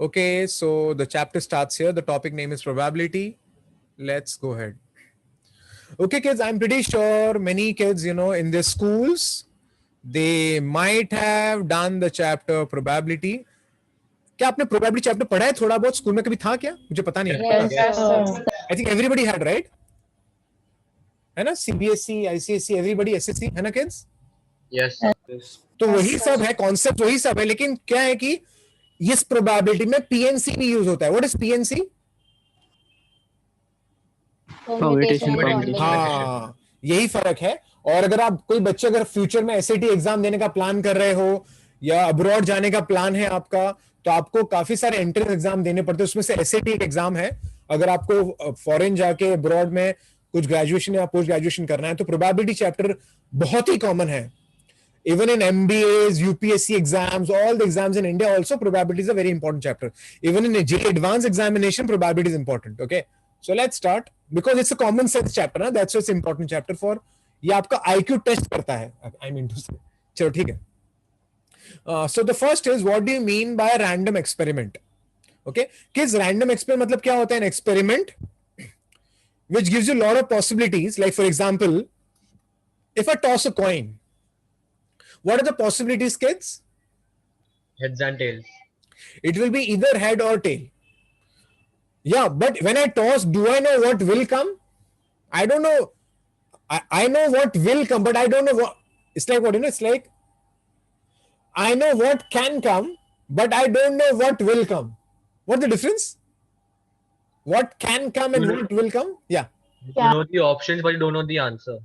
Okay, so the chapter starts here. The topic name is probability. Let's go ahead. Okay, kids, I'm pretty sure many kids, in their schools, they might have done the chapter probability. क्या आपने probability chapter पढ़ा है थोड़ा बहुत school में कभी था क्या? मुझे पता नहीं है. Yes, sir. I think everybody had, right? है ना? CBSE, ICSE, everybody SSC, है ना kids? Yes, sir. तो वही सब है, कॉन्सेप्ट वही सब है, लेकिन क्या है कि इस प्रोबेबिलिटी में पीएनसी भी यूज होता है. What is PNC? हाँ, यही फर्क है. और अगर आप कोई बच्चे अगर फ्यूचर में एसएटी एग्जाम देने का प्लान कर रहे हो या अब्रॉड जाने का प्लान है आपका, तो आपको काफी सारे एंट्रेंस एग्जाम देने पड़ते हैं. उसमें से एसएटी एक एग्जाम है. अगर आपको फॉरेन जाके अब्रॉड में कुछ ग्रेजुएशन या पोस्ट ग्रेजुएशन करना है तो प्रोबेबिलिटी चैप्टर बहुत ही कॉमन है. Even in MBAs, UPSC exams, all the exams in India also, probability is a very important chapter. Even in a JEE advanced examination, probability is important. Okay, so let's start because it's a common sense chapter. ना? That's why it's important chapter for. ये आपका IQ test करता है. I mean to say. चलो ठीक है. So the first is what do you mean by a random experiment? Okay, kids, random experiment मतलब क्या होता है? An experiment which gives you a lot of possibilities. Like for example, if I toss a coin. What are the possibilities, kids? Heads and tails. It will be either head or tail. Yeah, but when I toss, do I know what will come? I don't know. I know what will come, but I don't know what. It's like what, it's like I know what can come, but I don't know what will come. What's the difference? What can come and what will come? Yeah. You know the options, but you don't know the answer.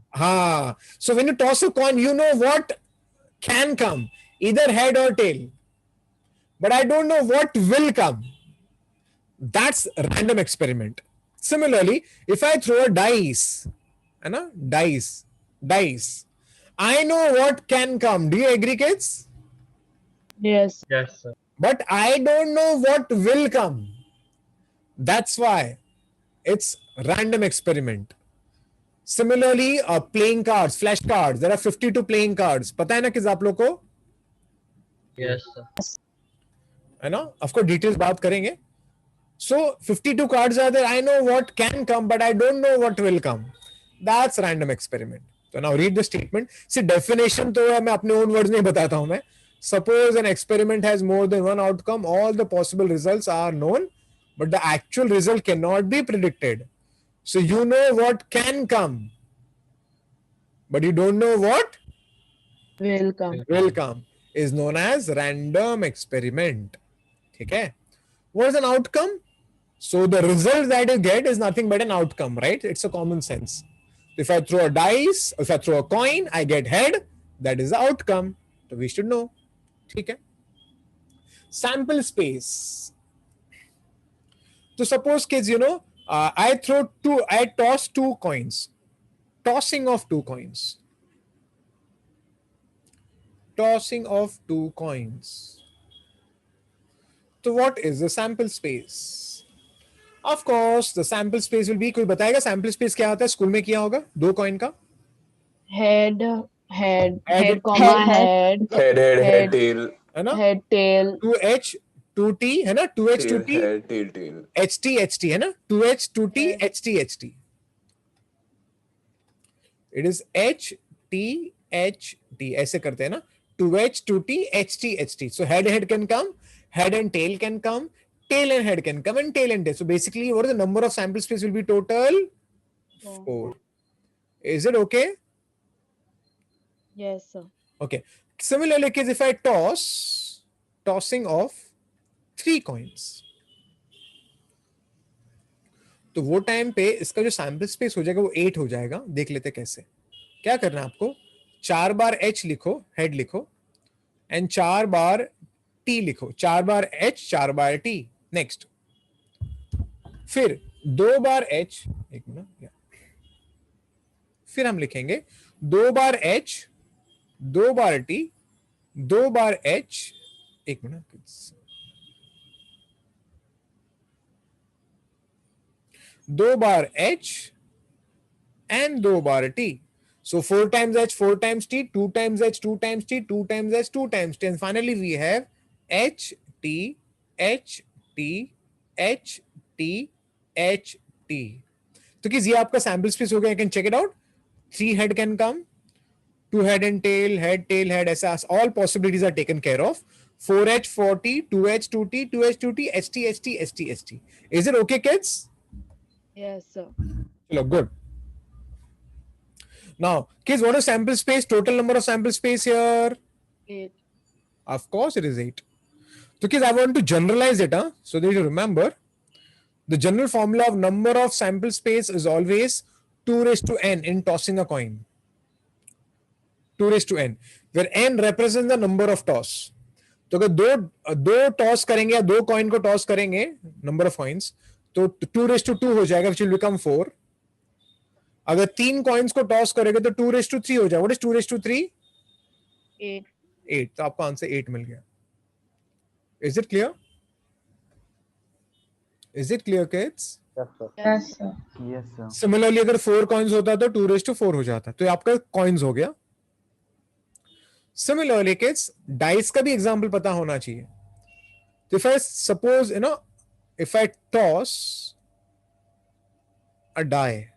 So when you toss a coin, you know what can come, either head or tail, but I don't know what will come. That's a random experiment. Similarly, if I throw a dice, dice, I know what can come. Do you agree, kids? Yes. Yes, sir. But I don't know what will come. That's why it's random experiment. Similarly, playing cards, flash cards. There are 52 playing cards. पता है ना किस आप लोग को? Yes, sir. है ना? Of course, details बात करेंगे. So 52 cards are there. I know what can come, but I don't know what will come. That's random experiment. So now read the statement. See, definition तो मैं अपने own words में बताता हूँ मैं. Suppose an experiment has more than one outcome. All the possible results are known, but the actual result cannot be predicted. So you know what can come, but you don't know what Will come. will come. Is known as random experiment. ठीक है? What is an outcome? So the result that you get is nothing but an outcome, right? It's a common sense. If I throw a dice, if I throw a coin, I get head. That is the outcome. So we should know. ठीक है? Sample space. So suppose kids, I toss two coins. Tossing of two coins. Tossing of two coins. So what is the sample space? Of course, the sample space will be, कोई बताएगा sample space क्या होता है? School में किया होगा दो coin का. Head, Head, comma, head, head, tail, है ना? head, tail, 2H 2T है ना? 2H tail, 2T head, tail. HT है ना? 2H 2T HT. It is HT ऐसे करते हैं ना? 2H 2T HT. So head can come, head and tail can come, tail and head can come, and tail and tail. So basically, what is the number of sample space will be total? 4. Is it okay? Yes, sir. Okay. Similarly, kids, if I tossing of 3 coins, तो वो time पे इसका जो sample space हो जाएगा वो 8 हो जाएगा. देख लेते कैसे. क्या करना है आपको? 4 बार H लिखो, हेड लिखो, एंड 4 बार T लिखो. 4 बार H, 4 बार T. नेक्स्ट. फिर 2 बार H, एक मिनट, फिर हम लिखेंगे 2 बार H, 2 बार T, 2 बार H, एक minute, 2 bar H and 2 bar T. So 4 times H, 4 times T, 2 times H, 2 times T, 2 times H, 2 times T, and finally we have H, T, H, T H T H T. तो किस ये आपका sample space हो गया. You can check it out. 3 head can come, 2 head and tail, tail, head. ऐसा all possibilities are taken care of. 4H 4T, 2H 2T, 2H 2T, ST ST ST ST. Is it okay, kids? Yes, sir. Look good. Now, kids, what is sample space? Total number of sample space here? 8. Of course, it is 8. So, kids, I want to generalize it, huh? So that you remember, the general formula of number of sample space is always 2 raised to n in tossing a coin. 2 raised to n, where n represents the number of toss. तो अगर दो toss करेंगे या दो coin को toss करेंगे, number of coins, तो 2 raised to 2 हो जाएगा, which will become 4. अगर 3 कॉइन्स को टॉस करेंगे तो 2 raised to 3 हो जाएगा. What is 2 raised to 3? 8. 8. तो आपका आंसर 8 मिल गया. Is it clear? Is it clear, kids? Yes, sir. Yes, sir. Yes, sir. Similarly, अगर 4 कॉइन्स होता तो 2 raised to 4 हो जाता. तो ये आपका कॉइन्स हो गया. Similarly, kids, dice का भी एग्जाम्पल पता होना चाहिए. So if I suppose, if I toss a die,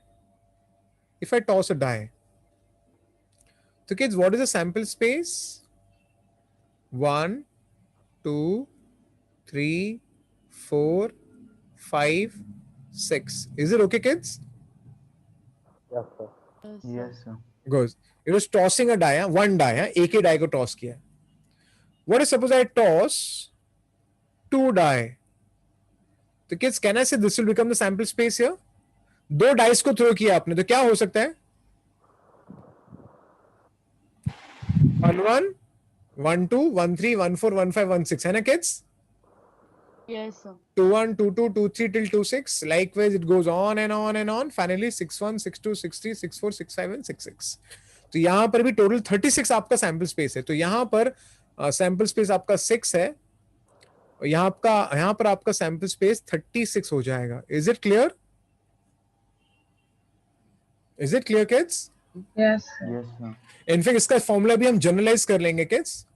so kids, what is the sample space? 1, 2, 3, 4, 5, 6. Is it okay, kids? Yes, sir. Yes, sir. Yes, sir. Goes. It was tossing a die, one die, एक ही die को toss किया. What if suppose I toss 2 die? तो kids, can I say this will become the sample space here? 2 dice को throw किया आपने, तो क्या हो सकता है? 1 1, 1 2, 1 3, 1 4, 1 5, 1 6, है ना kids? Yes, sir. 2 1, 2 2, 2 3 till 2 6. Likewise, it goes on and on and on. Finally, 6 1, 6 2, 6 3, 6 4, 6 5 and 6 6. तो यहां पर भी टोटल 36 आपका सैंपल स्पेस है. तो यहां पर सैंपल स्पेस आपका 6 है और यहां पर आपका सैंपल स्पेस 36 हो जाएगा. Is it clear? Is it clear, kids? Yes, sir. Yes, sir. In fact इसका फॉर्मूला भी हम जनरलाइज कर लेंगे, kids.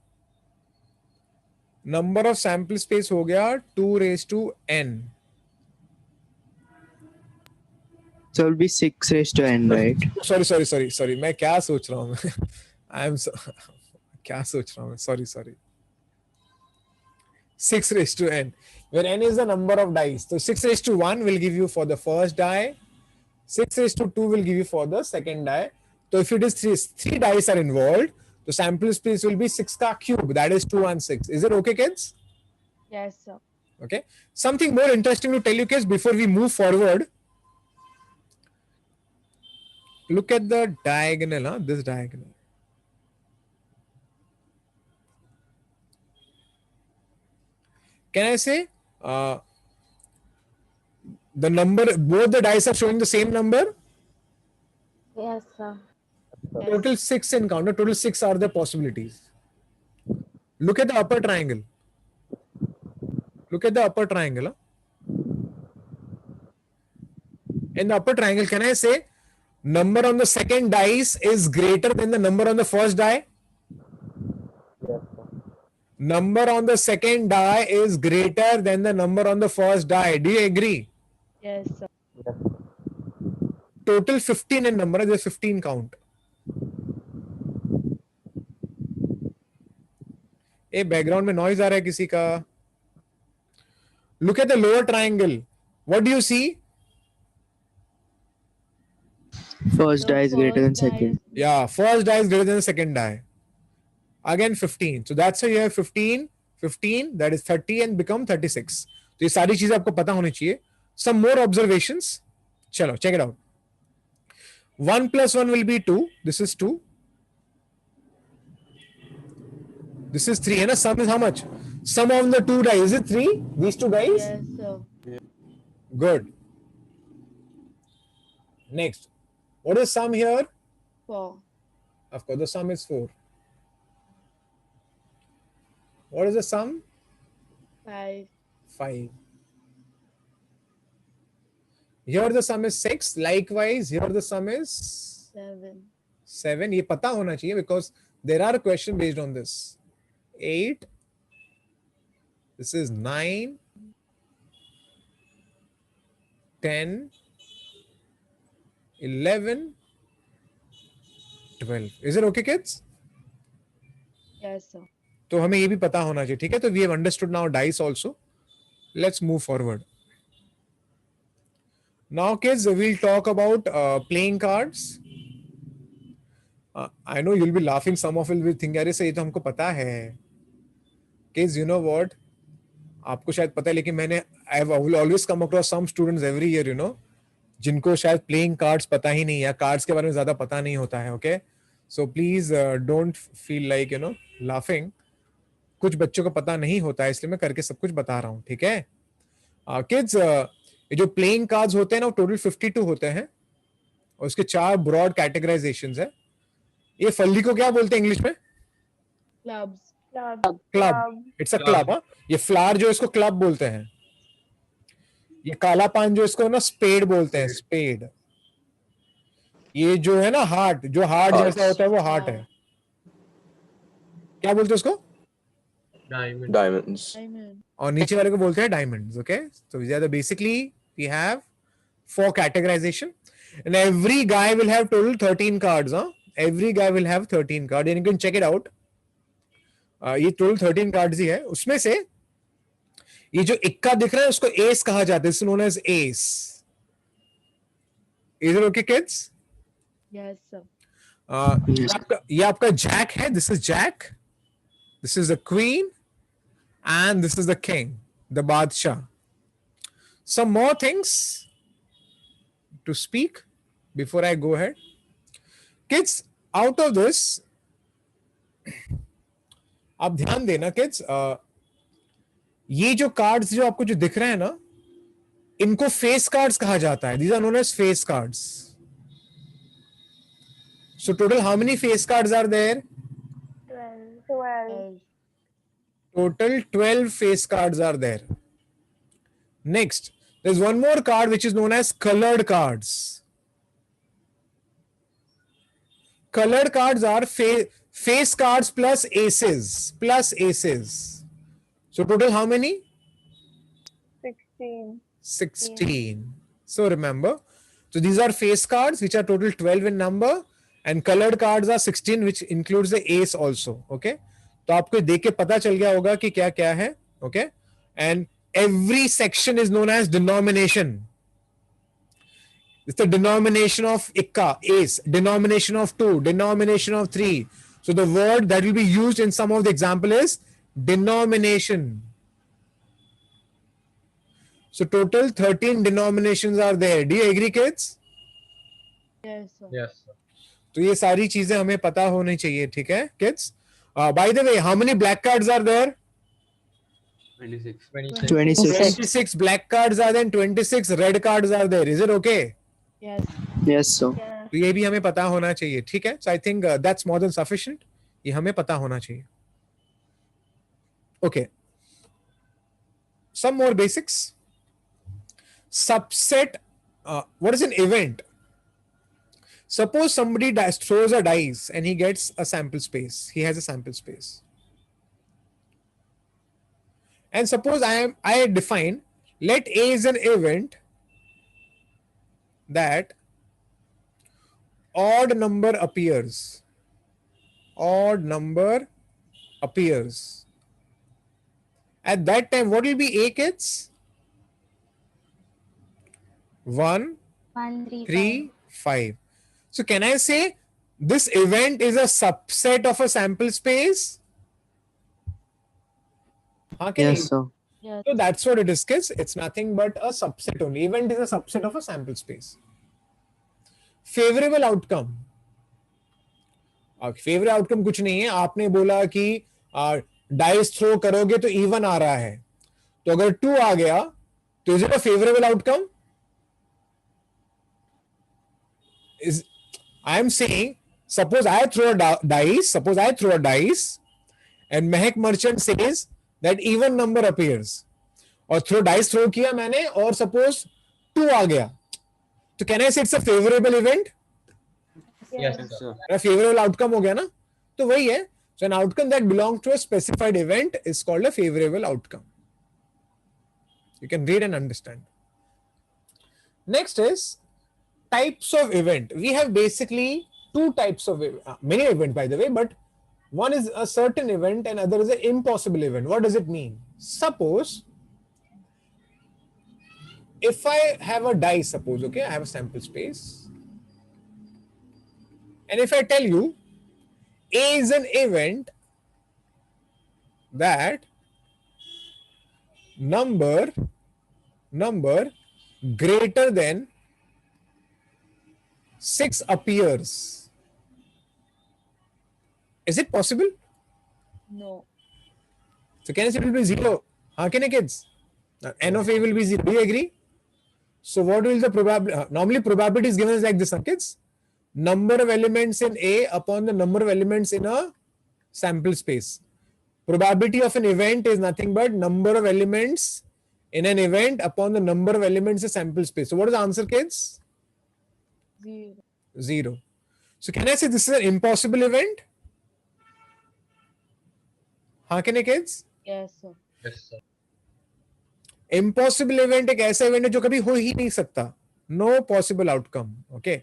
Number of sample space हो गया 2 raised to n. So it will be 6 raised to n, right? Sorry मैं क्या सोच रहा हूँ. आई एम क्या सोच रहा हूँ, sorry 6 raised to n, where n is the number of dice. So 6 raised to 1 will give you for the first die, 6 raised to 2 will give you for the second die. So if it is 3 dice are involved, the sample space will be 6 ka cube, that is 2 and 6. Is it okay, kids? Yes, sir. Okay. Something more interesting to tell you, kids, before we move forward. Look at the diagonal, this diagonal. Can I say the number, both the dice are showing the same number? Yes, sir. Total 6 in count. Total 6 are the possibilities. Look at the upper triangle. Look at the upper triangle. In the upper triangle, can I say number on the second dice is greater than the number on the first die? Yes, sir. Number on the second die is greater than the number on the first die. Do you agree? Yes, sir. Yes, sir. Total 15 in number. There's 15 count. A background में noise आ रहा है किसी का. Look at the lower triangle. What do you see? First die is greater than First die second. Yeah, first die is greater than the second die. Again 15. So that's why you have 15, 15, that is 30 and become 36. तो ये सारी चीजें आपको पता होनी चाहिए. Some more observations. चलो, check it out. 1 plus 1 will be 2. This is 2. This is 3. And sum is how much? Sum of the 2 dice. Is it 3? These 2 dice? Yes, sir. Good. Next. What is sum here? 4. Of course, the sum is 4. What is the sum? 5. 5. Here the sum is 6. Likewise, here the sum is 7. 7. ये पता होना चाहिए because there are questions based on this. 8. This is 9. 10, 11, 12. Is it okay, kids? Yes, sir. तो हमें ये भी पता होना चाहिए, ठीक है? तो we have understood now dice also. Let's move forward. Now, kids, we'll talk about playing cards. I know you'll be laughing. Some of you will think, अरे सर ये तो हमको पता है. Kids, you know what? आपको शायद पता है, लेकिन मैंने I will always come across some students every year, you know, जिनको शायद प्लेइंग कार्ड्स पता ही नहीं, या कार्ड्स के बारे में ज्यादा पता नहीं होता है. Okay, so please don't feel like you know laughing. कुछ बच्चों को पता नहीं होता है, इसलिए मैं करके सब कुछ बता रहा हूँ, ठीक है? किड्स, ये जो प्लेइंग कार्ड्स होते हैं ना, वो टोटल 52 होते हैं और उसके 4 ब्रॉड कैटेगराइजेशंस है. ये फल्ली को क्या बोलते हैं इंग्लिश में? Clubs. Club. It's a club. ये फ्लावर जो इसको क्लब बोलते हैं. ये काला पान जो इसको ना स्पेड बोलते हैं, स्पेड. ये जो है ना हार्ट, जो हार्ट जैसा होता है वो हार्ट है. क्या बोलते हैं उसको? Diamond. Diamonds. Diamond. और नीचे वाले को बोलते हैं डायमंड्स. ओके, तो ज्यादा basically we have 4 categorization and every guy will have total 13 cards. Every guy will have 13 cards and you can check it out. ये टोटल 13 कार्ड्स ही है. उसमें से ये जो इक्का दिख रहा है उसको एस कहा जाता है. This is known as ace. Is it okay kids? Yes, sir. ये आपका जैक है. This is jack. This is the queen and this is the king, the बादशाह. Some more things to speak before I go head. Kids, out of this आप ध्यान देना kids, ये जो cards जो आपको जो दिख रहे हैं ना, इनको फेस कार्ड्स कहा जाता है. These are known as face cards. So total how many face cards are there? 12. Total 12 face cards are there. Next, there's one more card which is known as colored cards. Colored cards are face cards plus aces. So total how many? 16. So remember, so these are face cards which are total 12 in number, and colored cards are 16 which includes the ace also. Okay, तो आपको देख के पता चल गया होगा कि क्या क्या है. Okay, and every section is known as denomination. It's the denomination of ikka, ace, denomination of 2, denomination of 3. So the word that will be used in some of the example is denomination. So total 13 denominations are there. Do you agree, kids? Yes, sir. Yes, sir. तो ये सारी चीजें हमें पता होनी चाहिए, ठीक है kids? By the way, how many black cards are there? 26. 26 black cards are there and 26 red cards are there. Is it okay? Yes. Yes, sir. तो ये भी हमें पता होना चाहिए, ठीक है? So I think that's more than sufficient. ये हमें पता होना चाहिए. Okay. Some more basics. Subset. What is an event? Suppose somebody throws a dice and he gets a sample space. He has a sample space. And suppose I define, let A is an event that odd number appears. Odd number appears. At that time, what will be A, kids? 1, 3, 5. So can I say this event is a subset of a sample space? Yes, sir. Yes. So that's what it is, kids. It's nothing but a subset only. Event is a subset of a sample space. Favorable outcome. Favourite outcome कुछ नहीं है. आपने बोला कि dice throw करोगे तो even आ रहा है, तो अगर 2 आ गया तो is it a favourable outcome? Is I am saying, suppose I throw a dice and Mehak merchant says that even number appears. और dice throw किया मैंने और suppose 2 आ गया, तो can I say it's a favorable event? Yes, sir. A favorable outcome हो गया ना? तो वही है. So an outcome that belongs to a specified event is called a favorable outcome. You can read and understand. Next is types of event. We have basically two types of many event, by the way, but one is a certain event and other is an impossible event. What does it mean? Suppose if I have a die, suppose, okay, I have a sample space, and if I tell you A is an event that number greater than 6 appears. Is it possible? No. So can I say it will be 0? How can I, kids? N of A will be 0. Do you agree? So what will the probability? Normally probability is given as like this, huh, kids? Number of elements in A upon the number of elements in a sample space. Probability of an event is nothing but number of elements in an event upon the number of elements in sample space. So what is the answer, kids? 0. 0. So can I say this is an impossible event? हाँ can I, kids? Yes, sir. Yes, sir. Impossible event एक ऐसा event है जो कभी हो ही नहीं सकता. No possible outcome. Okay.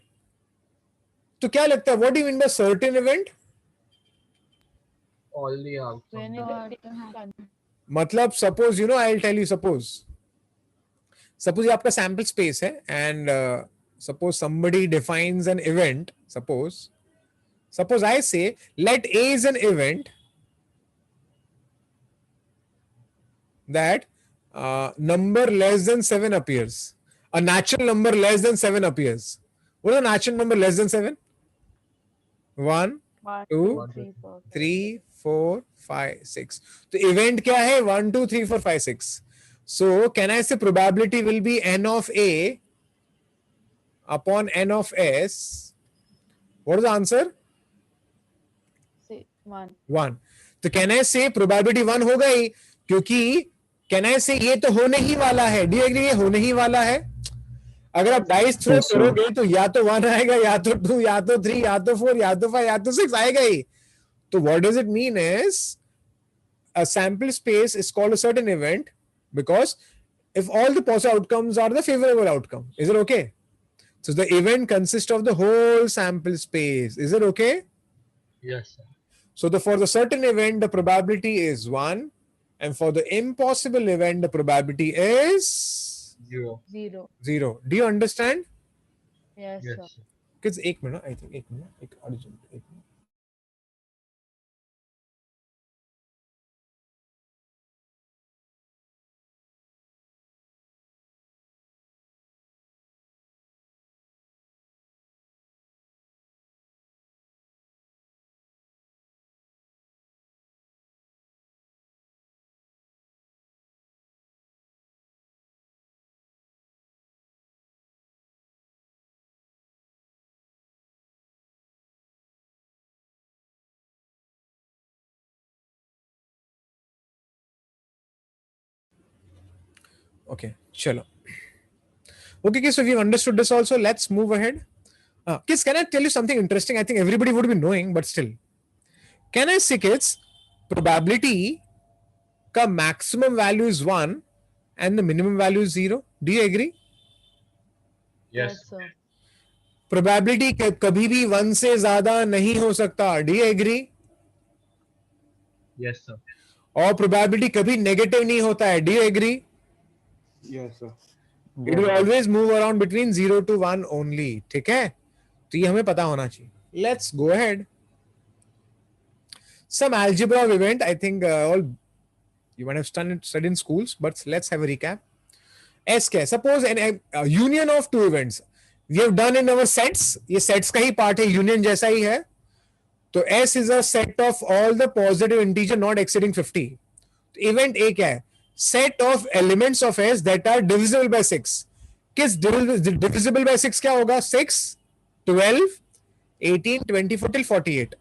तो क्या लगता है? What do you mean by certain event? All the outcomes. When it can मतलब suppose, you know, I'll tell you, suppose ये आपका sample space है and suppose somebody defines an event. Suppose I say let A is an event that number less than 7 appears. A natural number less than 7 appears. What is a natural number less than 7? 1, 1, 2, 3, 4. 3, 4, 5, 6. तो event क्या है? 1, 2, 3, 4, 5, 6. So can I say probability will be n of A upon n of S? What is the answer? 1. 1. तो can I say probability 1 होगा ही, क्योंकि can I say ये तो होने ही वाला है. Do you agree? ये होने ही वाला है. अगर आप डाइस थ्रो Yes, sir. करोगे तो या तो 1 आएगा, या तो 2, या तो 3, या तो 4, या तो 5, या तो 6 आएगा ही. तो what does it mean is a sample space is called a certain event because if all the possible outcomes are the favorable outcome. Is it okay? So the event consists of the whole sample space. Is it okay? Yes, sir. So for the certain event, the probability is 1, and for the impossible event, the probability is 0. 0. 0. Do you understand? Yes, Yes, sir. sir. Kids, 1 minute, I think 1 minute. Arjun, 1 minute. Okay, chalo. Okay, so we've understood this also. Let's move ahead. Kids, can I tell you something interesting? I think everybody would be knowing, but still. Can I say, kids, probability ka maximum value is 1 and the minimum value is 0? Do you agree? Yes, sir. Probability कभी भी 1 से ज्यादा नहीं हो सकता. Do you agree? yes, sir. और probability कभी negative नहीं होता है. Do you agree? Yes, sir. It will always move around between 0 to 1 only. ठीक है? तो ये हमें पता होना चाहिए. Let's go ahead. Some algebra of event, I think all you might have studied in schools, but let's have a recap. S क्या है? Suppose a union of two events. We have done in our sets. ये sets का ही part है, union जैसा ही है. तो S is a set of all the positive integer not exceeding 50. तो event A क्या है? Set of elements of S that are divisible by 6. किस divisible by 6 क्या होगा? 6, 12, 18, 24 till 48.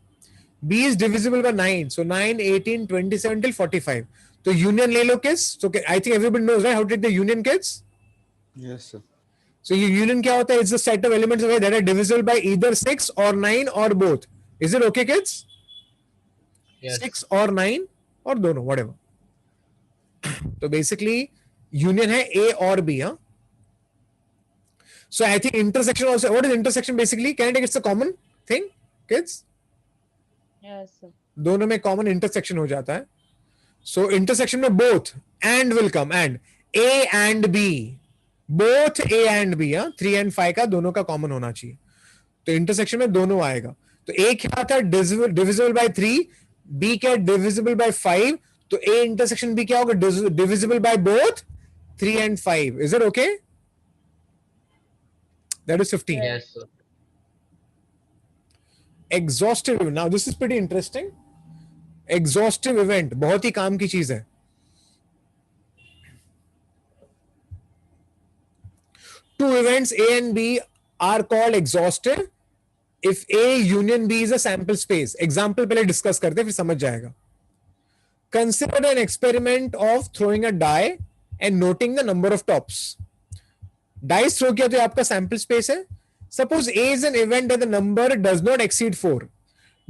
B is divisible by 9. So 9, 18, 27 till 45. So union ले लो किस? So I think everybody knows, right? How to take the union, kids? Yes, sir. So union क्या होता है? It's the set of elements of A that are divisible by either 6 or 9 or both. Is it okay, kids? Yes. 6 or 9 or दोनों, whatever. तो basically union है A और B. हाँ? So I think intersection also. What is intersection basically? Can I take it's a common thing, kids? Yes, sir. दोनों में common intersection हो जाता है. So intersection में both and will come and A and B, both A and B, 3 and 5 का दोनों का common होना चाहिए. तो intersection में दोनों आएगा. तो A क्या था? Divisible by 3, B क्या? Divisible by 5. तो A intersection B क्या होगा? Divisible by both 3 and 5. Is it okay? That is 15. Yes, sir. Exhaustive. Now this is pretty interesting. Exhaustive event बहुत ही काम की चीज है. Two events A and B are called exhaustive if A union B is a sample space. Example पहले discuss करते हैं फिर समझ जाएगा. Consider an experiment of throwing a die and noting the number of tops. Dice throw किया तो ये आपका sample space है. Suppose A is an event that the number does not exceed 4.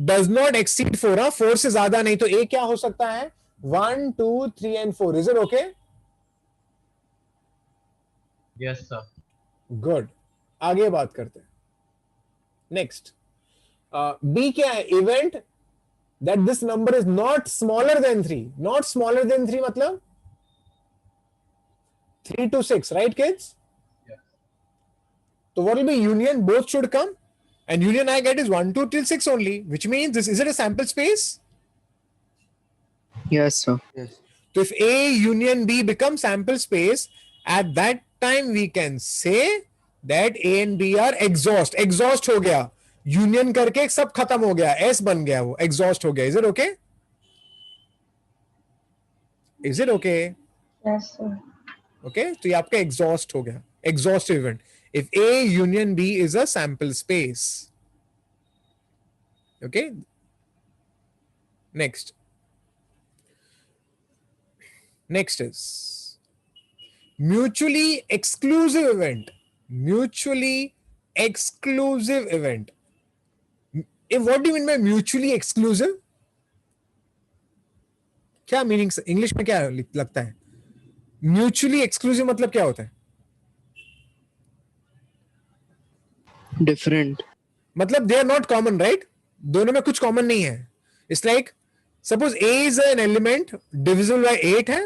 Does not exceed 4, 4 से ज्यादा नहीं. तो A क्या हो सकता है? 1, 2, 3 and 4. Is it okay? Yes, sir. Good. आगे बात करते हैं. Next. B क्या है? Event that this number is not smaller than 3. Not smaller than 3 मतलब 3 to 6, right kids? Yeah. So what will be union? Both should come. And union I get is 1, 2 till 6 only, which means this is it a sample space? Yes, sir. Yes. So if A union B becomes sample space, at that time we can say that A and B are exhaust. Exhaust हो गया. Union करके सब खत्म हो गया. S बन गया वो. Exhaust हो गया. Is it okay? Is it okay? Yes, sir. Okay. तो ये आपका exhaust हो गया. Exhaustive event. If A union B is a sample space. Okay. Next. Next is mutually exclusive event. Mutually exclusive event. What do you mean by mutually exclusive? क्या meaning English में क्या लगता है? म्यूचुअली एक्सक्लूसिव मतलब क्या होता है? Different. मतलब they are not common, right? दोनों में कुछ कॉमन नहीं है. It's like suppose A is an element divisible by 8 है,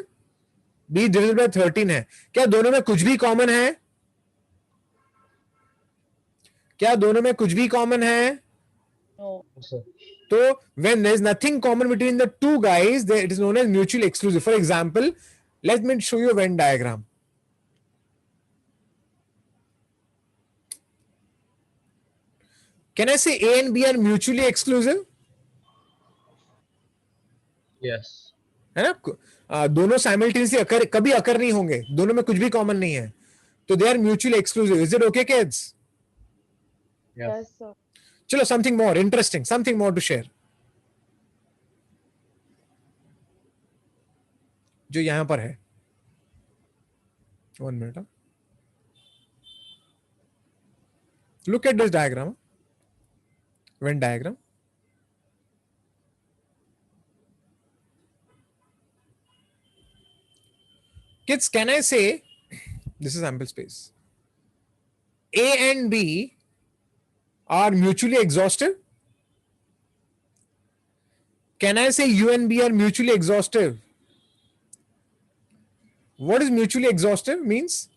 B डिविजिबल बाय 13 है. क्या दोनों में कुछ भी कॉमन है? क्या दोनों में कुछ भी कॉमन है? No. Yes, sir. तो when there is nothing common between the two guys, it is known as mutually exclusive. For example, let me show you a Venn diagram. Can I say A and B are mutually exclusive? Yes. है ना? दोनों simultaneously कभी अकर नहीं होंगे. दोनों में कुछ भी कॉमन नहीं है. तो they are mutually exclusive. Is it okay kids? Yes. Yes, sir. चलो something more interesting, something more to share. जो यहां पर है. 1 minute. Look at this diagram. Venn diagram. Kids, can I say this is sample space? A and B are mutually exhaustive? Can I say U and B are mutually exhaustive? What is mutually exhaustive means?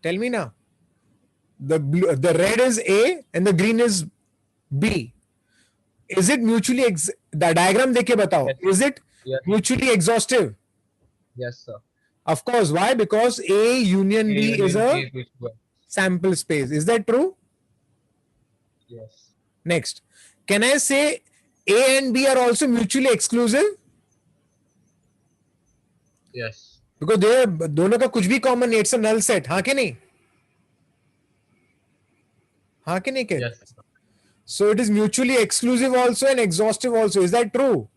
Tell me now. The red is A and the green is B. Is it mutually the diagram देके बताओ. Yes. Is it Yes. mutually exhaustive? Yes, sir. Of course. Why? Because A union B is a B is well. sample space. Is that true? Yes. Next. Can I say A and B are also mutually exclusive? Yes. Because they दोनों का कुछ भी common नहीं. It's a null set. हाँ कि नहीं? हाँ कि नहीं? Yes, sir. So it is mutually exclusive also and exhaustive also. Is that true?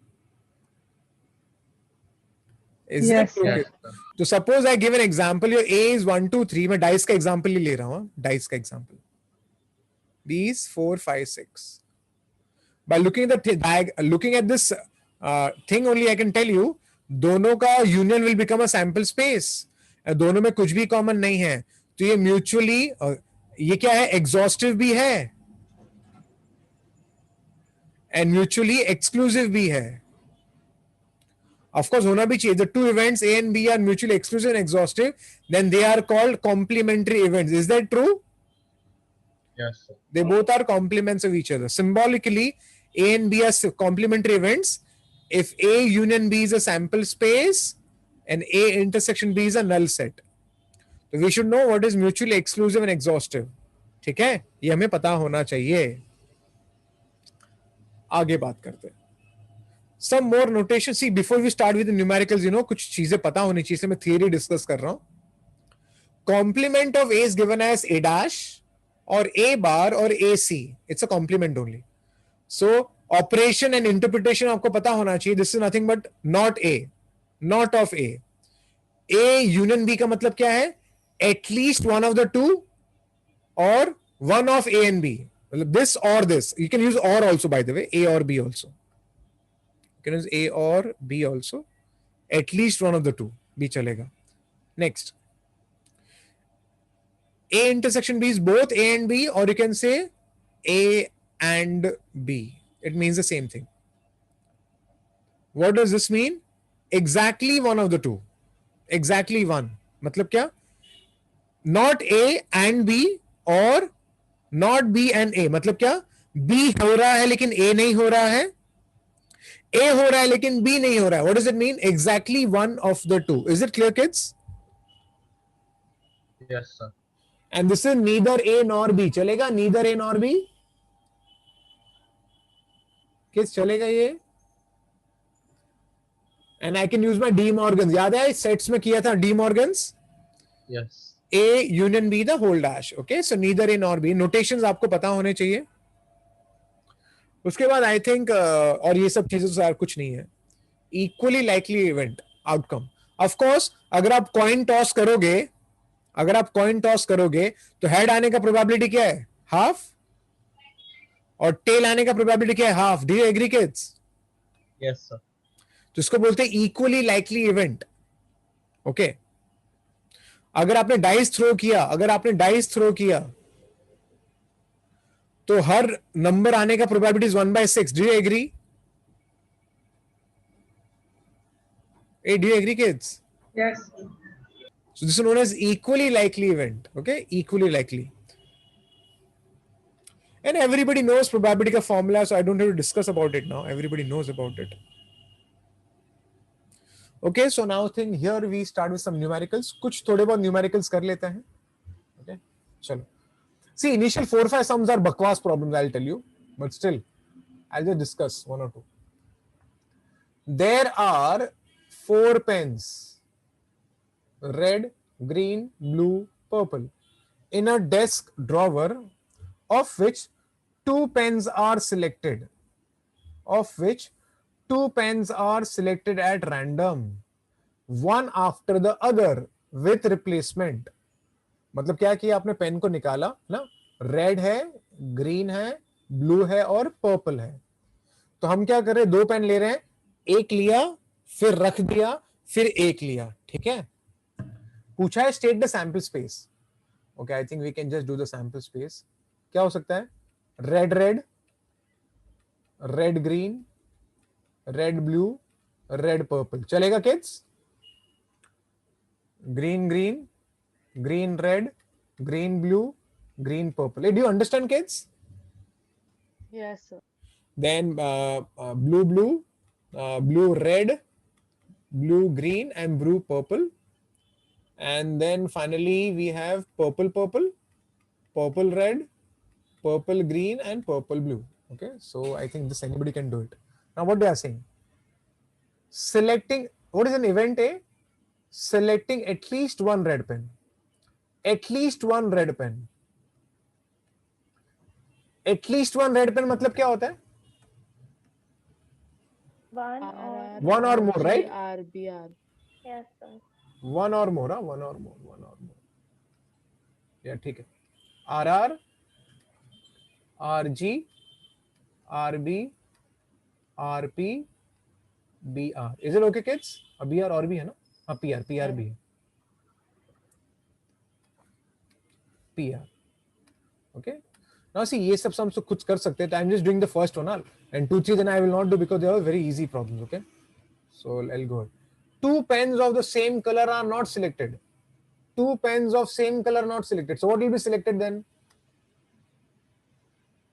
Is Yes, that true? Yes, sir. So suppose I give an example. Your A is 1, 2, 3. मैं dice का example ही ले रहा हूँ. Dice का example. B is 4, 5, 6. By looking at this thing only, I can tell you, दोनों का union will become a sample space. दोनों में कुछ भी कॉमन नहीं है, तो ये म्यूचुअली, ये क्या है, एग्जॉस्टिव भी है एंड म्यूचुअली एक्सक्लूसिव भी है. Of course होना भी चाहिए. The two events A and B are mutually exclusive and exhaustive, then they are called complementary events. Is that true? Yes, sir. They both are complements of each other. Symbolically, A and B are complementary events. If A union B is a sample space and A intersection B is a null set. So we should know what is mutually exclusive and exhaustive. ठीक है, ये हमें पता होना चाहिए. आगे बात करते हैं. Some more notation. See, before we start with the numericals, कुछ चीजें पता होनी चाहिए. मैं theory discuss कर रहा हूं. Complement of A is given as A dash or A bar or AC. It's a complement only. So operation and interpretation आपको पता होना चाहिए. This is nothing but not A, not of A. A union B का मतलब क्या है? At least one of the two or one of A and B. This or this. You can use or also, by the way. A or B also. You can use A or B also. At least one of the two भी चलेगा. Next. A intersection B is both A and B, or you can say A and B. It means the same thing. What does this mean? Exactly one of the two. Exactly one. मतलब क्या? Not A and B or not B and A. मतलब क्या? B हो रहा है लेकिन A नहीं हो रहा है. A हो रहा है लेकिन B नहीं हो रहा है. What does it mean? Exactly one of the two. Is it clear, kids? Yes, sir. And this is neither A nor B. चलेगा neither A nor B? किस चलेगा ये? And I can use my De Morgans. याद है sets में किया था De Morgans? Yes. A union B the whole dash. Okay, so neither A nor B. Notations आपको पता होने चाहिए. उसके बाद I think और ये सब चीजों से कुछ नहीं है. Equally likely event outcome. Of course, अगर आप coin toss करोगे, तो हेड आने का प्रोबेबिलिटी क्या है? हाफ. और टेल आने का प्रोबेबिलिटी क्या है? Half. Do you agree kids? Yes, sir. तो इसको बोलते हैं इक्वली लाइकली इवेंट. ओके. अगर आपने डाइस थ्रो किया तो हर नंबर आने का probability is 1/6. Do you agree? Do you agree kids? Yes. So this is known as equally likely event. Okay, equally likely. And everybody knows probability का formula, so I don't have to discuss about it now. Everybody knows about it. Okay, so now here we start with some numericals. कुछ थोड़े बहुत numericals कर लेते हैं. Okay, चलो. See, initial 4-5 sums are bakwas problems, I'll tell you. But still, I'll just discuss one or two. There are 4 pens. Red, green, blue, purple in a desk drawer, of which 2 pens are selected. At random, one after the other with replacement. मतलब क्या किया आपने? Pen को निकाला ना, red है, green है, blue है और पर्पल है. तो हम क्या कर रहे हैं? 2 पेन ले रहे हैं. एक लिया, फिर रख दिया, फिर एक लिया. ठीक है. पूछा है state the sample space. Okay, I think we can just do the sample space. क्या हो सकता है? Red red, red green, red blue, red purple. चलेगा kids? Green green, green red, green blue, green purple. Do you understand, kids? Yes, sir. Then blue blue, blue red, blue green and blue purple. And then finally we have purple purple, purple red, purple green and purple blue. Okay, so I think this anybody can do it. Now what they are saying? Selecting, what is an event A? Selecting at least one red pen. At least one red pen. At least one red pen मतलब क्या होता है? One or more, right? RBR. Yes, sir. One or more, huh? One or more. Yeah, ठीक है. RR, RG, RB, RP, BR. Is it okay, kids? BR और भी है ना? हाँ, PR भी है. PR. Okay. Now see, ये सब हम खुद कर सकते हैं. I'm just doing the first one, and 2, 3 then I will not do because they are very easy problems. Okay. So I'll go ahead. 2 pens of the same color are not selected. 2 pens of same color not selected. So what will be selected then?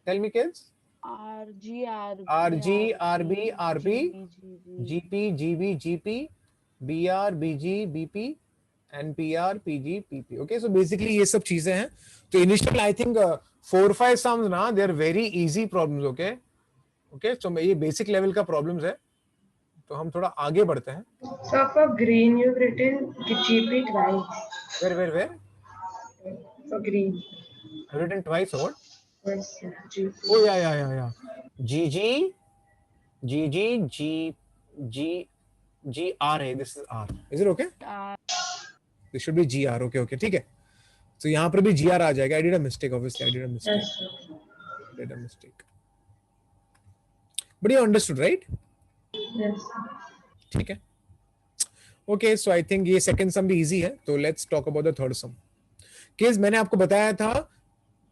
Tell me, kids. RG, RB, RG, RB, RB, GB, GP, GB, GP, BR, BG, BP, and PR, PG, PP. Okay, so basically ये सब चीजें हैं. तो initial I think 4-5 sums ना, they are very easy problems. Okay, okay, so ये basic level का problems है. तो हम थोड़ा आगे बढ़ते हैं. So for green, you've written GP twice. Where? For green. I've written twice or what? Yes, GP. Oh yeah. GG, GR है. This is R. Is it okay? This should be GR. Okay, ठीक है. So यहाँ पर भी GR आ जाएगा. I did a mistake, obviously. Yes, sir. Did a mistake. But you understood, right? Yes. ठीक है. Okay, so I think ये second sum भी easy है. तो let's talk about the third sum. Kids, मैंने आपको बताया था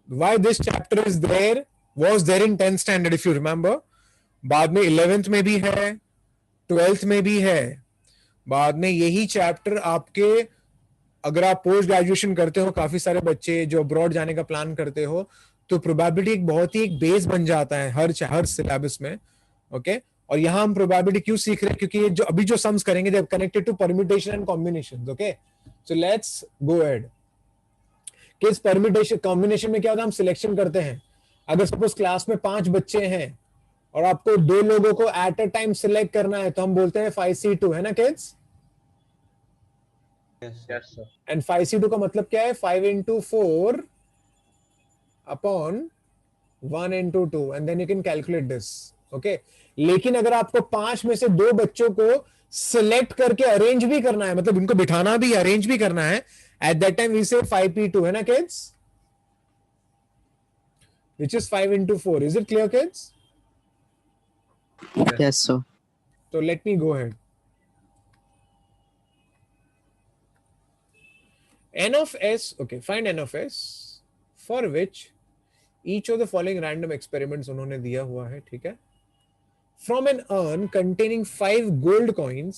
why this chapter is there, was there in 10th standard if you remember. बाद में 11th में भी है, 12th में भी है. बाद में यही चैप्टर आपके, अगर आप पोस्ट ग्रेजुएशन करते हो, काफी सारे बच्चे जो अब्रॉड जाने का प्लान करते हो, तो प्रोबेबिलिटी एक बहुत ही एक बेस बन जाता है हर सिलेबस में. ओके, और यहाँ हम प्रोबेबिलिटी क्यों सीख रहे हैं? क्योंकि ये जो अभी जो सम्स करेंगे they are connected to permutation and combinations. Okay, so let's go ahead. किस परम्यूटेशन कॉम्बिनेशन में क्या होता है? हम सिलेक्शन करते हैं. अगर सपोज क्लास में 5 बच्चे हैं और आपको 2 लोगों को एट अ टाइम सिलेक्ट करना है, तो हम बोलते हैं 5C2, है ना kids? Yes, sir. And 5C2 का मतलब क्या है? 5 into 4 upon 1 into 2, and then you can calculate this. Okay, लेकिन अगर आपको 5 में से 2 बच्चों को सिलेक्ट करके अरेंज भी करना है, मतलब उनको बिठाना भी, अरेंज भी करना है, at that time we say 5P2, है ना kids? Which is 5 into 4. Is it clear, kids? Yes, sir. So let me go ahead. N of S, okay, find N of S for which each of the following random experiments उन्होंने दिया हुआ है. ठीक है. From an urn containing 5 gold coins,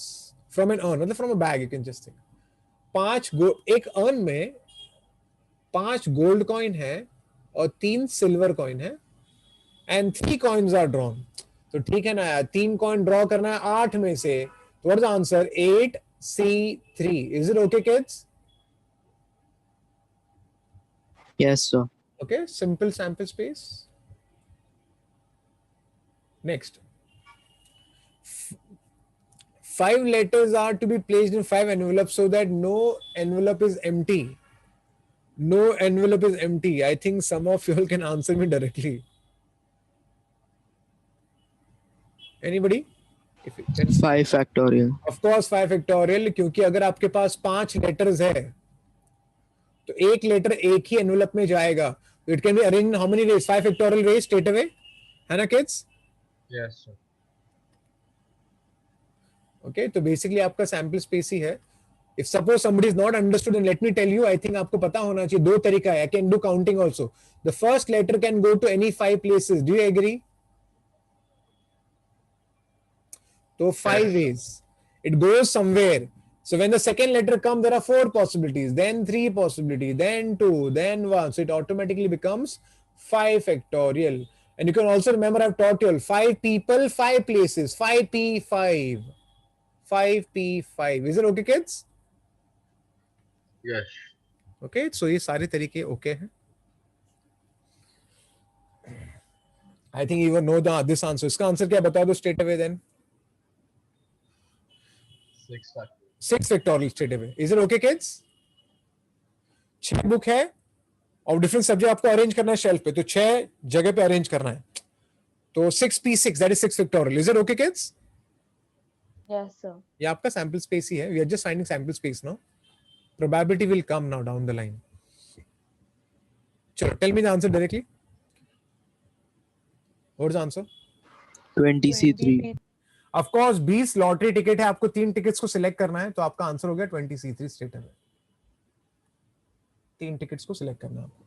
from an urn, मतलब from a bag, you can just think. एक earn में 5 gold coin है और 3 सिल्वर कॉइन है, एंड 3 कॉइन्स आर ड्रॉन. तो ठीक है ना यार, 3 कॉइन ड्रॉ करना है 8 में से. तो what is the answer? 8C3. Is it okay kids? Yes, sir. Okay, simple sample space. Next. 5 letters are to be placed in 5 envelopes so that no envelope is empty. No envelope is empty. I think some of you all can answer me directly. Anybody? If you can. 5 factorial. Of course 5 factorial, क्योंकि अगर आपके पास 5 letters है, तो एक letter एक ही envelope में जाएगा. तो it can be arranged in how many ways? 5 factorial ways straight away, है ना kids? Yes, sir. Okay, तो बेसिकली आपका सैंपल स्पेस ही है. If suppose somebody is not understood, and let me tell you, I think आपको पता होना चाहिए. 2 तरीका है. I can do counting also. The first letter can go to any 5 places. Do you agree? तो 5 ways. It goes somewhere. So when the second letter comes, there are 4 possibilities, then 3 possibilities, then 2, then 1. So it automatically becomes 5 factorial. And you can also remember, I've taught you all 5 people, 5 places, 5P5. 5P5. Is it okay, kids? Yes. Okay, so ये सारे तरीके okay हैं. I think you will know this answer. इसका answer क्या बता दो straight away then? 6 factorial. 6 factorial straight away. Is it okay, kids? 6 book है और डिफरेंट सब्जेक्ट आपको अरेंज करना है शेल्फ पे, तो 6 जगह पे अरेंज करना है. तो 6P6, that is 6 factorial. Is it okay, kids? Yes, sir. ये आपका सैंपल स्पेस ही है. We are just finding sample space now. Probability will come now down the line. चलो, tell me the answer directly. What is the answer? 20C3. Of course 20 lottery ticket है, आपको 3 tickets को select करना है, तो आपका answer हो गया 20C3 स्ट्रेट अवे. 3 टिकट्स को सिलेक्ट करना है आपको.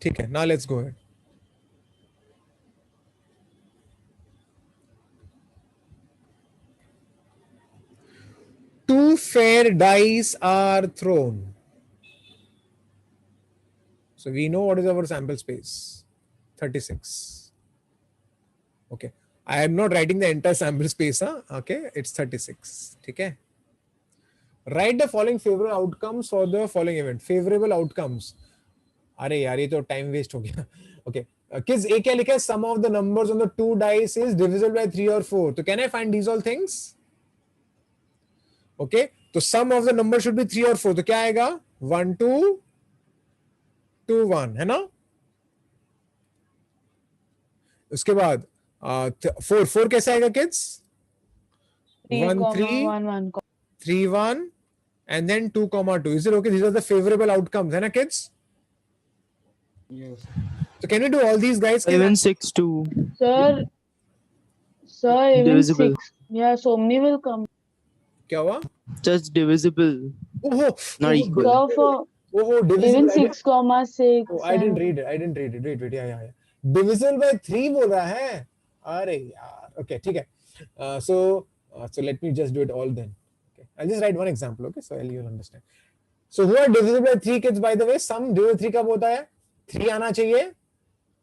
ठीक है, now let's go ahead. Two fair dice are thrown. So we know what is our sample space. 36. Okay. I am not writing the entire sample space. Huh? Okay. It's 36. Okay. Write the following favorable outcomes for the following event. Favorable outcomes. अरे यार ये तो time waste हो गया. Okay. Kids, A क्या लिखा है? Sum of the numbers on the two dice is divisible by 3 or 4. So can I find these all things? Okay. तो sum of the number should be 3 or 4. तो क्या आएगा? 1 2 2 1 है ना? उसके बाद 4 कैसे आएगा kids? 1 3 3 1 and then 2 2. Is it okay? These are the favorable outcomes, है ना kids? Yes. So can we do all these guys? Even 6 2. Sir, even Divisible. 6. Yeah, so many will come. क्या हुआ? Just divisible. Oh, Not equal. Sir, for divisible. even 6 comma 6. Oh, I didn't read it. Wait. Yeah. Divisible by 3 बोल रहा है. अरे यार. Okay, ठीक है. So let me just do it all then. Okay. I'll just write one example. Okay, so you'll understand. So who are divisible by 3 kids, by the way? Sum divisible by 3 कब होता है? 3 आना चाहिए.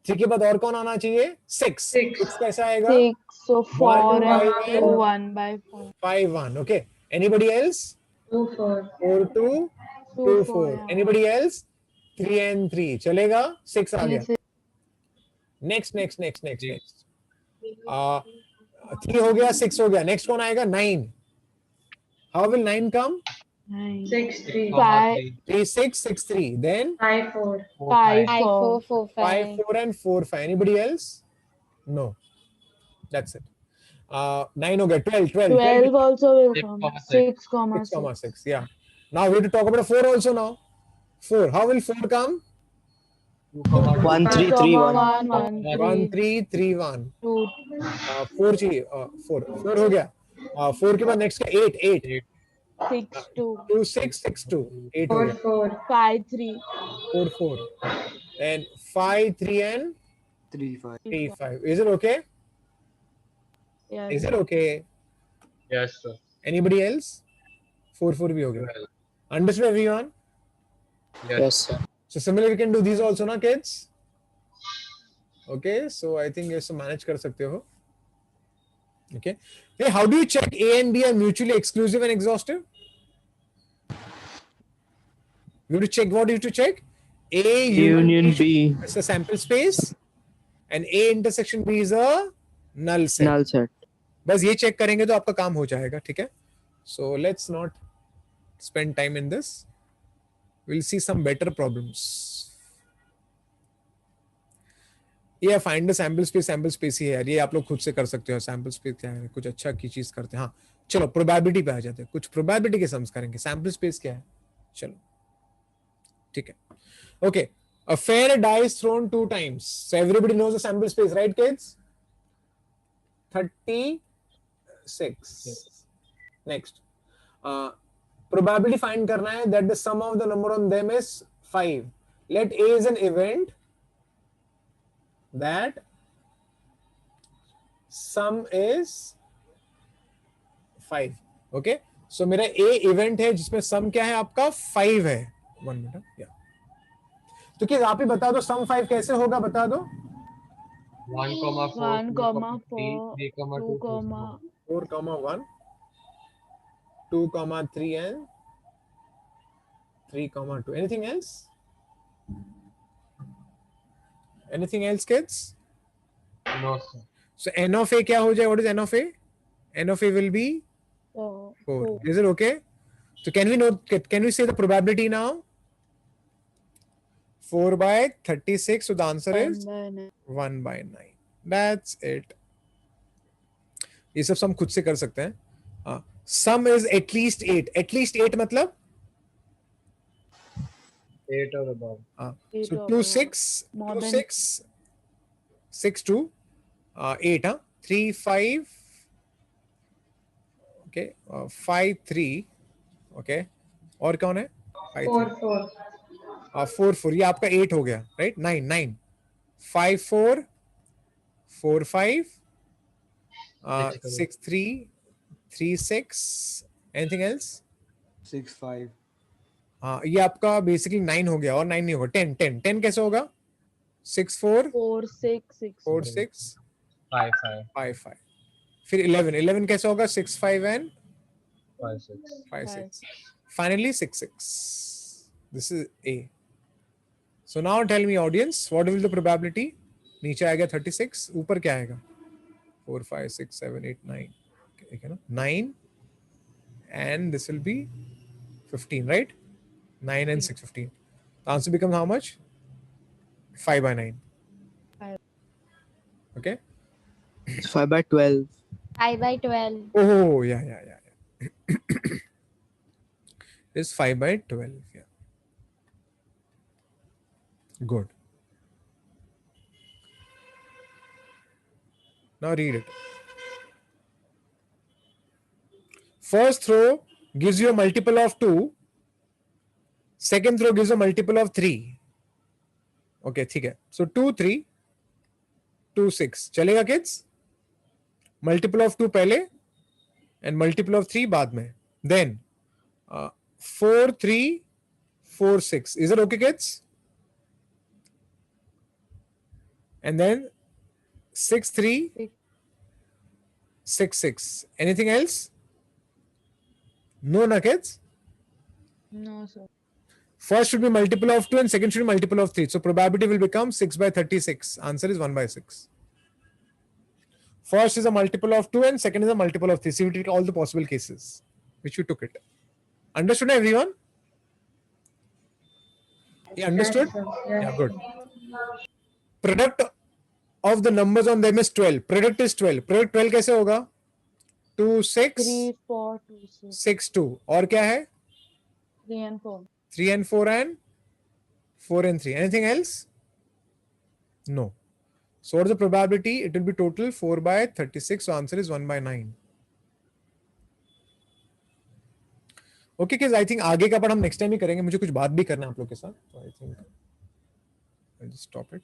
3 के बाद और कौन आना चाहिए? 6. 6 कैसा आएगा? 6. So 4 and 1 2 1 by 4. 5 1. Okay. Anybody else? 2 4. 4 2 2 4. yeah. Anybody else? 3 and 3. चलेगा? 6 आ गया. Next. 3 हो गया, 6 हो गया. Next कौन आएगा? 9. How will 9 come? 9. 6 3. 5 3 6 6 3. Then 5 4. 5 5 4 4. 4 5. 5 4 and 4 5. Anybody else? No. That's it. 9 हो गया. 12. 12 also will 6, come. 6. 6 6, yeah. Now we have to talk about 4 also now. 4. How will 4 come? 1 3 3 1. 1 3 3 1. 2 4 चाहिए. 4 हो गया. 4 के बाद next का 8. 6 2 2 6 6 2. 8 हो 4 गया. 4. 5 3. 4 4. And 5 3 and 3 5. 3 5. Is it okay? Yeah. Is it okay? Yes, sir. Anybody else? 4 4 भी हो गया. Well, Understood everyone? Yes, sir. So similarly we can do these also na kids? Okay, so I think ये सब manage कर सकते हो. Okay. Hey, how do you check A and B are mutually exclusive and exhaustive? You have to check, what do you have to check? A Union B. is a sample space and A intersection B is a null set. Null set. बस ये check करेंगे तो आपका काम हो जाएगा. ठीक है. So let's not spend time in this. We'll see some better problems. ये फाइंड द सैंपल स्पेस ही है यार. ये आप लोग खुद से कर सकते हो. सैंपल स्पेस क्या है? कुछ अच्छा की चीज करते हैं. हाँ चलो प्रोबेबिलिटी पे आ जाते हैं. कुछ प्रोबेबिलिटी के सम्स करेंगे. सैंपल स्पेस क्या है? चलो ठीक है. Okay. A fair die is thrown 2 times. So everybody knows the sample space, right kids? 36. Next. Probability find करना है that the sum of the number on them is 5. Let A is an event that sum is 5. Okay. So मेरा A event है जिसमें sum क्या है आपका? 5 है. 1 minute. या तो क्या आप ही बता दो sum 5 कैसे होगा? बता दो. 1 comma 4, 1 2 comma 3, 4, 3 comma 2 2, comma 4 comma 1, 2 comma 3 and 3 comma 2. Anything else? Anything else kids? No, sir. So n of a क्या हो जाए? What is n of a? N of a will be 4. Is it okay? So can we say the probability now? 4 by 36. So the answer is 1 by 9. That's it. ये सब हम खुद से कर सकते हैं. Sum is at least 8. At least 8 मतलब 8 or above. So 2 6 More 2 than- 6 6 2 8 3 5 okay 5 3 okay और कौन है 5 4 3 4. 4 4, ये आपका 8 हो गया, राइट? 9 9 5 4 4 5 6 3 3 6, anything else? 6 5 हाँ, ये आपका बेसिकली 9 हो गया, और 9 नहीं होगा, 10 10 10 कैसे होगा? 6 4 4 6 6 4 6 5 5 5 5, फिर 11 11 कैसे होगा? 6 5 and 5 6 5 5 6, finally 6 6. This is A. So now tell me audience, what will the probability? नीचे आएगा 36, ऊपर क्या आएगा? 4 5 6 7 8 9, ठीक है ना? 9 and this will be 15, right? 9 and 6 15. The answer becomes how much? 5 by 9. 5. Okay. 5 by 12. 5 by 12. Oh yeah. It's 5 by 12. Yeah. Good. Now read it. First throw gives you a multiple of 2. Second throw gives a multiple of 3. Okay, ठीक है. So 2 3 2 6 चलेगा kids? Multiple of 2 पहले and multiple of 3 बाद में. Then 4 3 4 6. Is it okay, kids? And then 6 3 6 6. Anything else? No, na kids? No, sir. First should be multiple of 2 and second should be multiple of 3. So probability will become 6 by 36. Answer is 1 by 6. First is a multiple of 2 and second is a multiple of 3. So we take all the possible cases which we took it. Understood, everyone? Yeah, understood? Yeah, good. Product of the numbers on them is 12. Product is 12. Product 12 कैसे होगा? 2 6 3 4 2 6 6 2. और क्या है? 3 and 4. 3 and 4 and 4 and 3. Anything else? No. So what is the probability? It will be total 4 by 36. So answer is 1 by 9. Okay kids, I think आगे का part हम next time ही करेंगे. मुझे कुछ बात भी करना है आप लोग के साथ. So I think I'll just stop it.